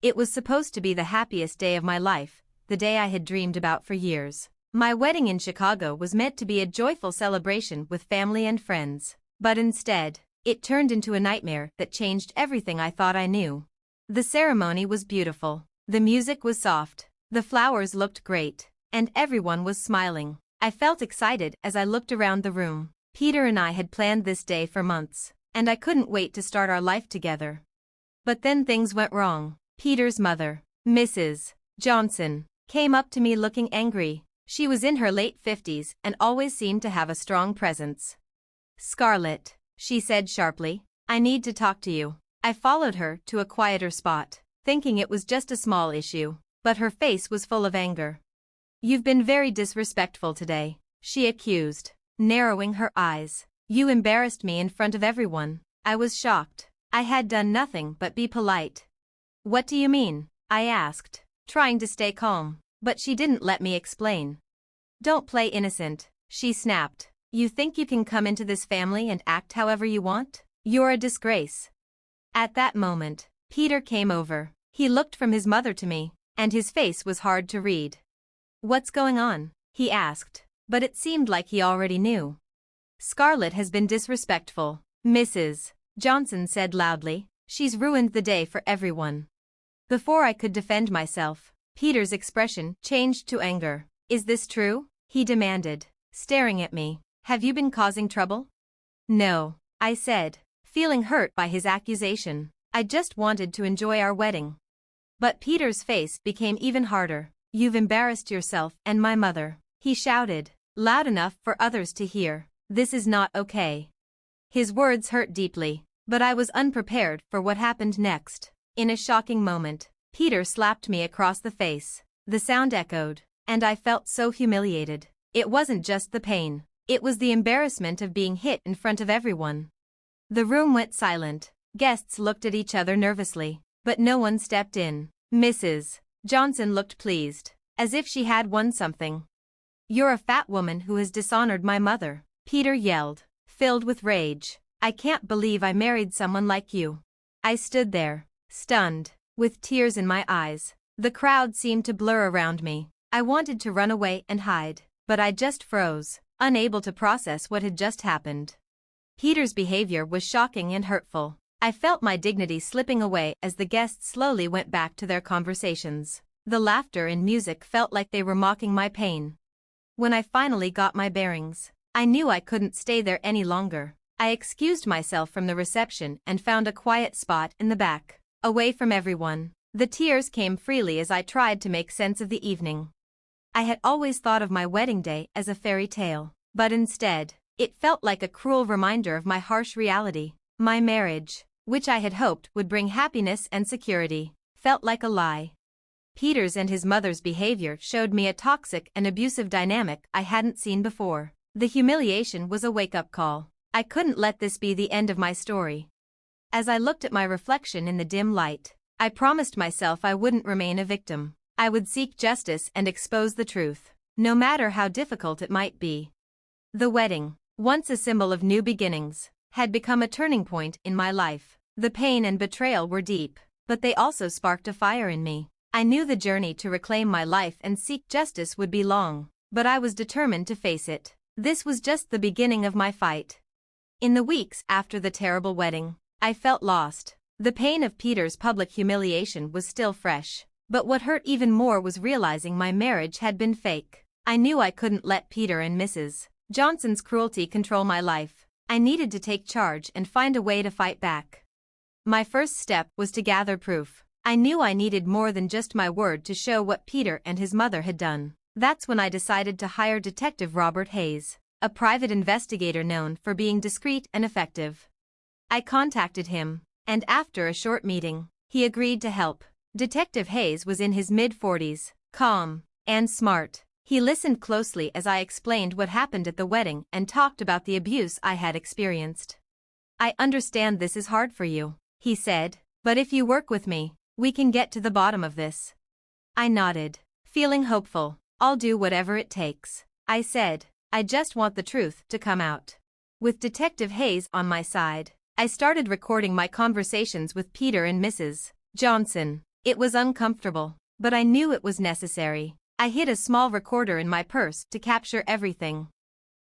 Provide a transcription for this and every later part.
It was supposed to be the happiest day of my life, the day I had dreamed about for years. My wedding in Chicago was meant to be a joyful celebration with family and friends. But instead, it turned into a nightmare that changed everything I thought I knew. The ceremony was beautiful. The music was soft. The flowers looked great. And everyone was smiling. I felt excited as I looked around the room. Peter and I had planned this day for months, and I couldn't wait to start our life together. But then things went wrong. Peter's mother, Mrs. Johnson, came up to me looking angry. She was in her late 50s and always seemed to have a strong presence. "Scarlett," she said sharply, "I need to talk to you." I followed her to a quieter spot, thinking it was just a small issue, but her face was full of anger. "You've been very disrespectful today," she accused, narrowing her eyes. "You embarrassed me in front of everyone." I was shocked. I had done nothing but be polite. "What do you mean?" I asked, trying to stay calm, but she didn't let me explain. "Don't play innocent," she snapped. "You think you can come into this family and act however you want? You're a disgrace." At that moment, Peter came over. He looked from his mother to me, and his face was hard to read. "What's going on?" he asked, but it seemed like he already knew. "Scarlett has been disrespectful," Mrs. Johnson said loudly. "She's ruined the day for everyone." Before I could defend myself, Peter's expression changed to anger. "Is this true?" he demanded, staring at me. "Have you been causing trouble?" "No," I said, feeling hurt by his accusation. "I just wanted to enjoy our wedding." But Peter's face became even harder. "You've embarrassed yourself and my mother," he shouted, loud enough for others to hear. "This is not okay." His words hurt deeply, but I was unprepared for what happened next. In a shocking moment, Peter slapped me across the face. The sound echoed, and I felt so humiliated. It wasn't just the pain. It was the embarrassment of being hit in front of everyone. The room went silent. Guests looked at each other nervously, but no one stepped in. Mrs. Johnson looked pleased, as if she had won something. "You're a fat woman who has dishonored my mother," Peter yelled, filled with rage. "I can't believe I married someone like you." I stood there, stunned, with tears in my eyes. The crowd seemed to blur around me. I wanted to run away and hide, but I just froze, unable to process what had just happened. Peter's behavior was shocking and hurtful. I felt my dignity slipping away as the guests slowly went back to their conversations. The laughter and music felt like they were mocking my pain. When I finally got my bearings, I knew I couldn't stay there any longer. I excused myself from the reception and found a quiet spot in the back, away from everyone. The tears came freely as I tried to make sense of the evening. I had always thought of my wedding day as a fairy tale, but instead, it felt like a cruel reminder of my harsh reality. My marriage, which I had hoped would bring happiness and security, felt like a lie. Peter's and his mother's behavior showed me a toxic and abusive dynamic I hadn't seen before. The humiliation was a wake-up call. I couldn't let this be the end of my story. As I looked at my reflection in the dim light, I promised myself I wouldn't remain a victim. I would seek justice and expose the truth, no matter how difficult it might be. The wedding, once a symbol of new beginnings, had become a turning point in my life. The pain and betrayal were deep, but they also sparked a fire in me. I knew the journey to reclaim my life and seek justice would be long, but I was determined to face it. This was just the beginning of my fight. In the weeks after the terrible wedding, I felt lost. The pain of Peter's public humiliation was still fresh, but what hurt even more was realizing my marriage had been fake. I knew I couldn't let Peter and Mrs. Johnson's cruelty control my life. I needed to take charge and find a way to fight back. My first step was to gather proof. I knew I needed more than just my word to show what Peter and his mother had done. That's when I decided to hire Detective Robert Hayes, a private investigator known for being discreet and effective. I contacted him, and after a short meeting, he agreed to help. Detective Hayes was in his mid-40s, calm and smart. He listened closely as I explained what happened at the wedding and talked about the abuse I had experienced. "I understand this is hard for you," he said, "but if you work with me, we can get to the bottom of this." I nodded, feeling hopeful. "I'll do whatever it takes," I said. "I just want the truth to come out." With Detective Hayes on my side, I started recording my conversations with Peter and Mrs. Johnson. It was uncomfortable, but I knew it was necessary. I hid a small recorder in my purse to capture everything.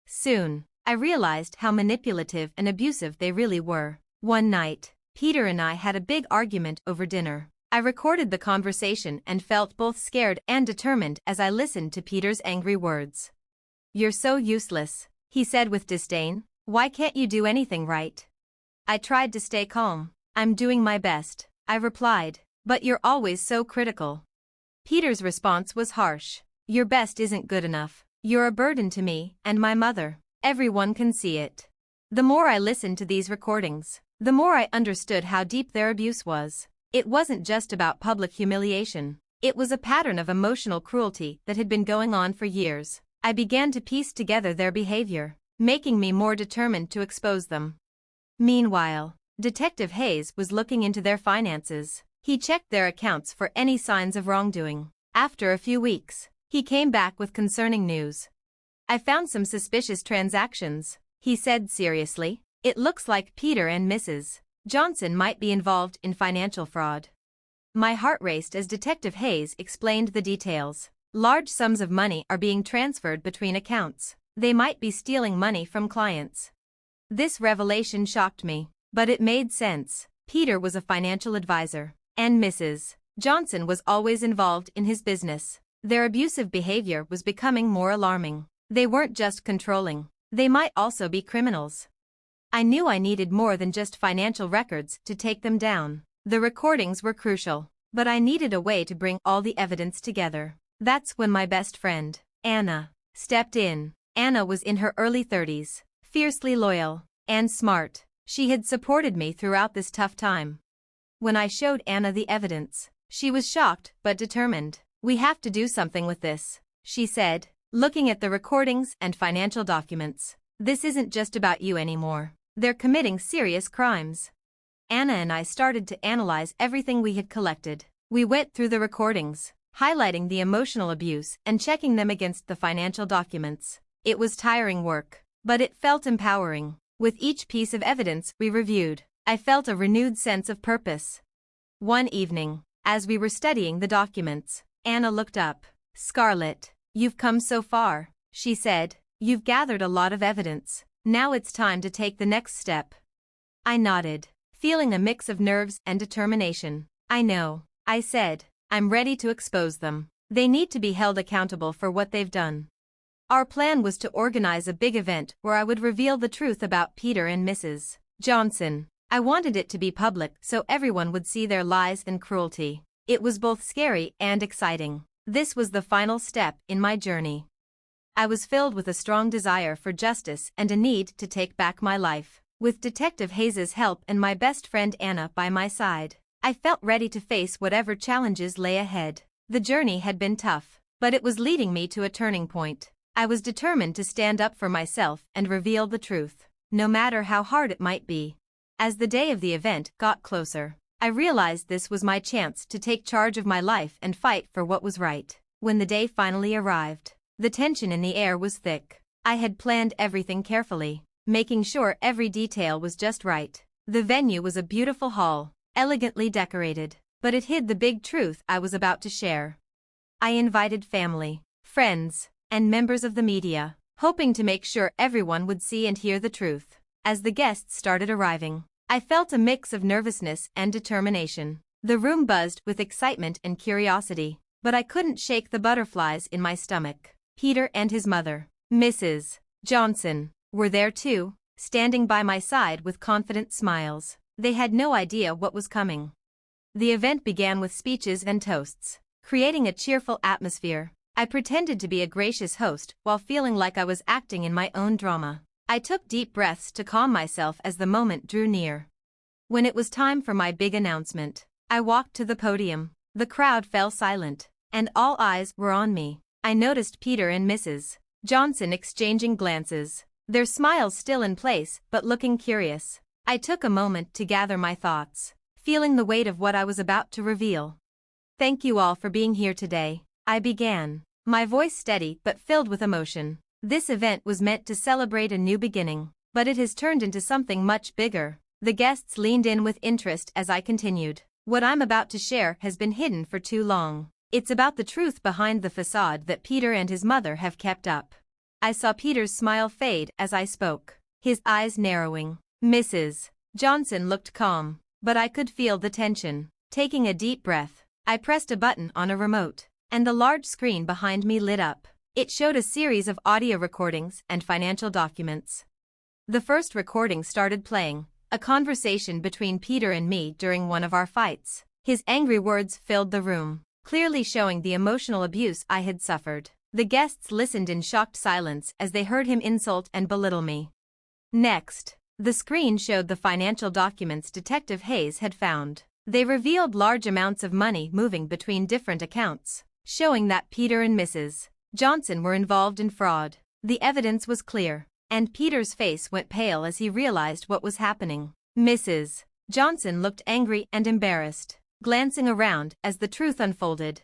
Soon, I realized how manipulative and abusive they really were. One night, Peter and I had a big argument over dinner. I recorded the conversation and felt both scared and determined as I listened to Peter's angry words. "You're so useless," he said with disdain. "Why can't you do anything right?" I tried to stay calm. "I'm doing my best," I replied. "But you're always so critical." Peter's response was harsh. "Your best isn't good enough. You're a burden to me and my mother. Everyone can see it." The more I listened to these recordings, the more I understood how deep their abuse was. It wasn't just about public humiliation. It was a pattern of emotional cruelty that had been going on for years. I began to piece together their behavior, making me more determined to expose them. Meanwhile, Detective Hayes was looking into their finances. He checked their accounts for any signs of wrongdoing. After a few weeks, he came back with concerning news. "I found some suspicious transactions," he said seriously. "It looks like Peter and Mrs. Johnson might be involved in financial fraud." My heart raced as Detective Hayes explained the details. Large sums of money are being transferred between accounts. They might be stealing money from clients. This revelation shocked me, but it made sense. Peter was a financial advisor, and Mrs. Johnson was always involved in his business. Their abusive behavior was becoming more alarming. They weren't just controlling, they might also be criminals. I knew I needed more than just financial records to take them down. The recordings were crucial, but I needed a way to bring all the evidence together. That's when my best friend, Anna, stepped in. Anna was in her early 30s, fiercely loyal and smart. She had supported me throughout this tough time. When I showed Anna the evidence, she was shocked but determined. "We have to do something with this," she said, looking at the recordings and financial documents. "This isn't just about you anymore. They're committing serious crimes." Anna and I started to analyze everything we had collected. We went through the recordings, highlighting the emotional abuse and checking them against the financial documents. It was tiring work, but it felt empowering. With each piece of evidence we reviewed, I felt a renewed sense of purpose. One evening, as we were studying the documents, Anna looked up. "Scarlett, you've come so far," she said. "You've gathered a lot of evidence. Now it's time to take the next step." I nodded, feeling a mix of nerves and determination. "I know," I said. "I'm ready to expose them. They need to be held accountable for what they've done." Our plan was to organize a big event where I would reveal the truth about Peter and Mrs. Johnson. I wanted it to be public so everyone would see their lies and cruelty. It was both scary and exciting. This was the final step in my journey. I was filled with a strong desire for justice and a need to take back my life. With Detective Hayes' help and my best friend Anna by my side, I felt ready to face whatever challenges lay ahead. The journey had been tough, but it was leading me to a turning point. I was determined to stand up for myself and reveal the truth, no matter how hard it might be. As the day of the event got closer, I realized this was my chance to take charge of my life and fight for what was right. When the day finally arrived, the tension in the air was thick. I had planned everything carefully, making sure every detail was just right. The venue was a beautiful hall, elegantly decorated, but it hid the big truth I was about to share. I invited family, friends, and members of the media, hoping to make sure everyone would see and hear the truth. As the guests started arriving, I felt a mix of nervousness and determination. The room buzzed with excitement and curiosity, but I couldn't shake the butterflies in my stomach. Peter and his mother, Mrs. Johnson, were there too, standing by my side with confident smiles. They had no idea what was coming. The event began with speeches and toasts, creating a cheerful atmosphere. I pretended to be a gracious host while feeling like I was acting in my own drama. I took deep breaths to calm myself as the moment drew near. When it was time for my big announcement, I walked to the podium. The crowd fell silent, and all eyes were on me. I noticed Peter and Mrs. Johnson exchanging glances, their smiles still in place but looking curious. I took a moment to gather my thoughts, feeling the weight of what I was about to reveal. "Thank you all for being here today," I began, my voice steady but filled with emotion. This event was meant to celebrate a new beginning, but it has turned into something much bigger. The guests leaned in with interest as I continued. What I'm about to share has been hidden for too long. It's about the truth behind the facade that Peter and his mother have kept up. I saw Peter's smile fade as I spoke, his eyes narrowing. Mrs. Johnson looked calm, but I could feel the tension. Taking a deep breath, I pressed a button on a remote, and the large screen behind me lit up. It showed a series of audio recordings and financial documents. The first recording started playing, a conversation between Peter and me during one of our fights. His angry words filled the room, clearly showing the emotional abuse I had suffered. The guests listened in shocked silence as they heard him insult and belittle me. Next, the screen showed the financial documents Detective Hayes had found. They revealed large amounts of money moving between different accounts, showing that Peter and Mrs. Johnson were involved in fraud. The evidence was clear, and Peter's face went pale as he realized what was happening. Mrs. Johnson looked angry and embarrassed, glancing around as the truth unfolded.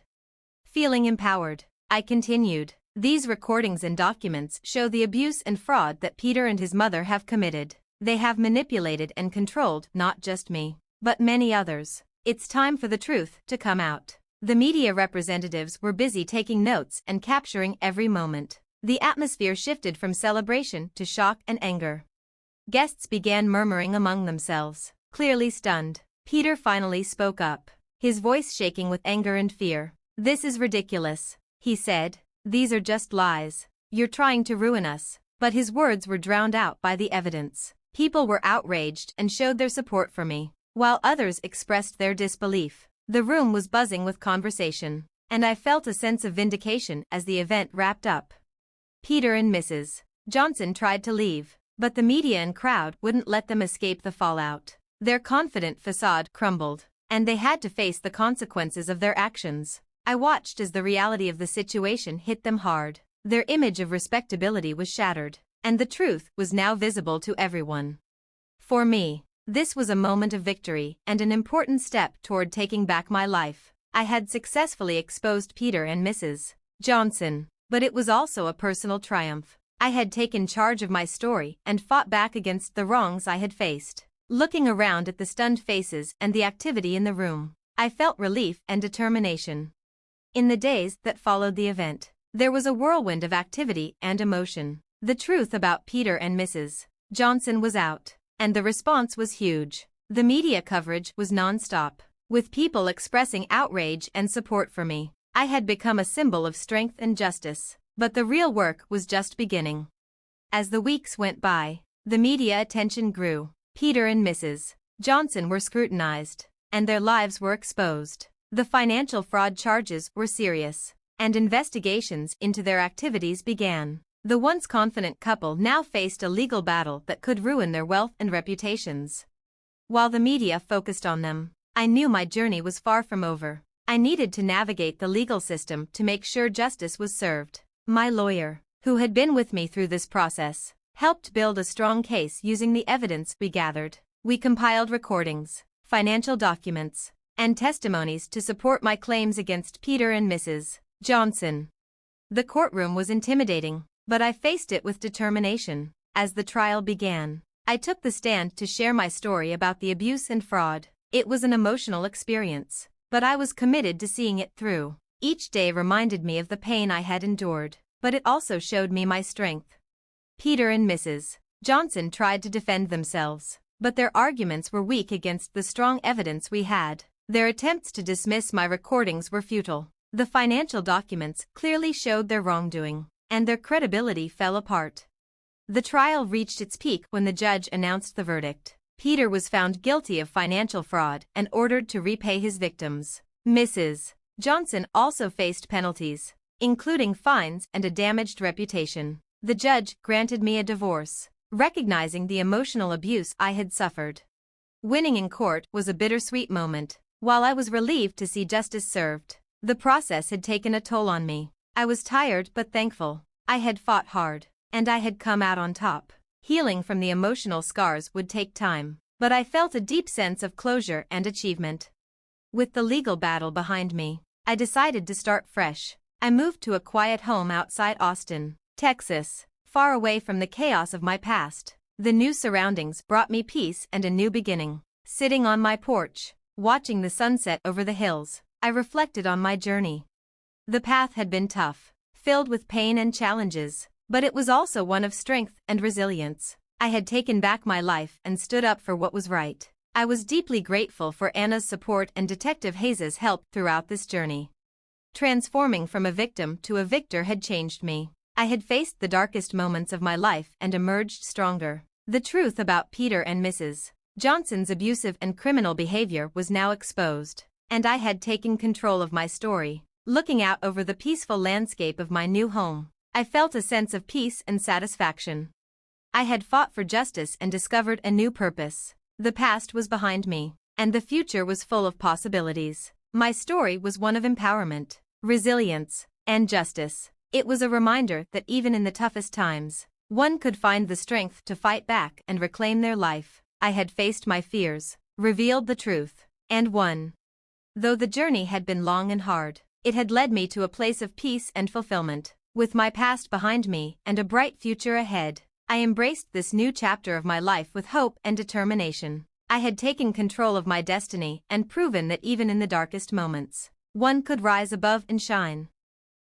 Feeling empowered, I continued. These recordings and documents show the abuse and fraud that Peter and his mother have committed. They have manipulated and controlled not just me, but many others. It's time for the truth to come out. The media representatives were busy taking notes and capturing every moment. The atmosphere shifted from celebration to shock and anger. Guests began murmuring among themselves, clearly stunned. Peter finally spoke up, his voice shaking with anger and fear. "This is ridiculous," he said. "These are just lies. You're trying to ruin us." But his words were drowned out by the evidence. People were outraged and showed their support for me, while others expressed their disbelief. The room was buzzing with conversation, and I felt a sense of vindication as the event wrapped up. Peter and Mrs. Johnson tried to leave, but the media and crowd wouldn't let them escape the fallout. Their confident facade crumbled, and they had to face the consequences of their actions. I watched as the reality of the situation hit them hard. Their image of respectability was shattered, and the truth was now visible to everyone. For me, this was a moment of victory and an important step toward taking back my life. I had successfully exposed Peter and Mrs. Johnson, but it was also a personal triumph. I had taken charge of my story and fought back against the wrongs I had faced. Looking around at the stunned faces and the activity in the room, I felt relief and determination. In the days that followed the event, there was a whirlwind of activity and emotion. The truth about Peter and Mrs. Johnson was out, and the response was huge. The media coverage was non-stop, with people expressing outrage and support for me. I had become a symbol of strength and justice, but the real work was just beginning. As the weeks went by, the media attention grew. Peter and Mrs. Johnson were scrutinized, and their lives were exposed. The financial fraud charges were serious, and investigations into their activities began. The once confident couple now faced a legal battle that could ruin their wealth and reputations. While the media focused on them, I knew my journey was far from over. I needed to navigate the legal system to make sure justice was served. My lawyer, who had been with me through this process, helped build a strong case using the evidence we gathered. We compiled recordings, financial documents, and testimonies to support my claims against Peter and Mrs. Johnson. The courtroom was intimidating, but I faced it with determination. As the trial began, I took the stand to share my story about the abuse and fraud. It was an emotional experience, but I was committed to seeing it through. Each day reminded me of the pain I had endured, but it also showed me my strength. Peter and Mrs. Johnson tried to defend themselves, but their arguments were weak against the strong evidence we had. Their attempts to dismiss my recordings were futile. The financial documents clearly showed their wrongdoing, and their credibility fell apart. The trial reached its peak when the judge announced the verdict. Peter was found guilty of financial fraud and ordered to repay his victims. Mrs. Johnson also faced penalties, including fines and a damaged reputation. The judge granted me a divorce, recognizing the emotional abuse I had suffered. Winning in court was a bittersweet moment. While I was relieved to see justice served, the process had taken a toll on me. I was tired but thankful. I had fought hard, and I had come out on top. Healing from the emotional scars would take time, but I felt a deep sense of closure and achievement. With the legal battle behind me, I decided to start fresh. I moved to a quiet home outside Austin, Texas, far away from the chaos of my past. The new surroundings brought me peace and a new beginning. Sitting on my porch, Watching the sunset over the hills, I reflected on my journey. The path had been tough, filled with pain and challenges, but it was also one of strength and resilience. I had taken back my life and stood up for what was right. I was deeply grateful for Anna's support and Detective Hayes's help throughout this journey. Transforming from a victim to a victor had changed me. I had faced the darkest moments of my life and emerged stronger. The truth about Peter and Mrs. Johnson's abusive and criminal behavior was now exposed, and I had taken control of my story. Looking out over the peaceful landscape of my new home, I felt a sense of peace and satisfaction. I had fought for justice and discovered a new purpose. The past was behind me, and the future was full of possibilities. My story was one of empowerment, resilience, and justice. It was a reminder that even in the toughest times, one could find the strength to fight back and reclaim their life. I had faced my fears, revealed the truth, and won. Though the journey had been long and hard, it had led me to a place of peace and fulfillment. With my past behind me and a bright future ahead, I embraced this new chapter of my life with hope and determination. I had taken control of my destiny and proven that even in the darkest moments, one could rise above and shine.